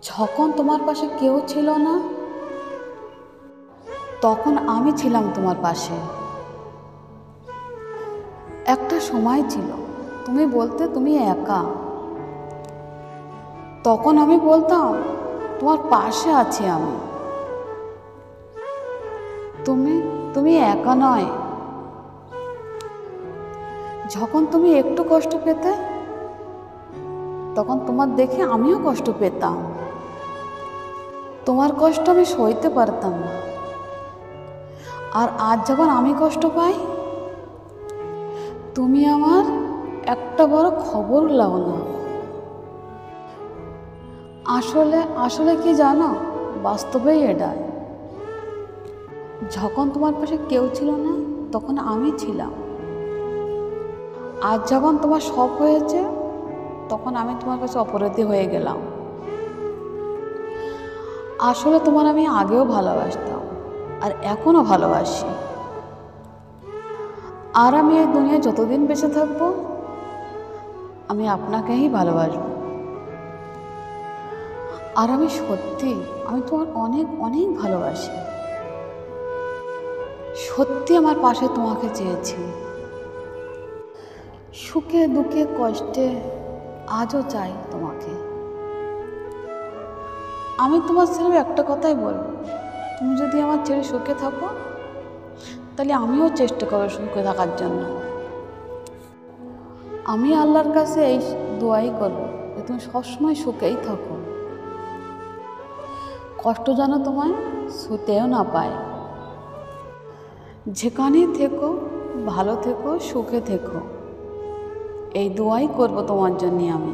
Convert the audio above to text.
যখন তোমার পাশে কেউ ছিল না, তখন আমি ছিলাম তোমার পাশে। একটা সময় ছিল তুমি বলতে তুমি একা, তখন আমি বলতাম তোমার পাশে আছি আমি। তুমি তুমি একা নয়। যখন তুমি একটু কষ্ট পেতে, তখন তোমার দেখে আমিও কষ্ট পেতাম। তোমার কষ্ট আমি সইতে পারতাম না। আর আজ যখন আমি কষ্ট পাই, তুমি আমার একটা বড় খবর লাও না। আসলে আসলে কি জানো, বাস্তবেই এটাই। যখন তোমার পাশে কেউ ছিল না, তখন আমি ছিলাম। আজ যখন তোমার সব হয়েছে, তখন আমি তোমার কাছে অপরাধী হয়ে গেলাম। আসলে তোমার আমি আগেও ভালোবাসতাম, আর এখনও ভালোবাসি। আর আমি এই দুনিয়ায় যতদিন বেঁচে থাকবো, আমি আপনাকেই ভালোবাসবো। আর আমি সত্যি, আমি তোমার অনেক অনেক ভালোবাসি। সত্যি আমার পাশে তোমাকে চেয়েছি, সুখে দুঃখে কষ্টে আজও চাই তোমাকে। আমি তোমার ছেলে একটা কথাই বলবো, তুমি যদি আমার ছেলে সুখে থাকো, তাহলে আমিও চেষ্টা করবো সুখে থাকার জন্য। আমি আল্লাহর কাছে এই দোয়াই করবো যে তুমি সবসময় সুখেই থাকো, কষ্ট যেন তোমায় ছুঁতেও না পায়। যেখানেই থেকো ভালো থেকো, সুখে থেকো, এই দোয়াই করবো তোমার জন্য আমি।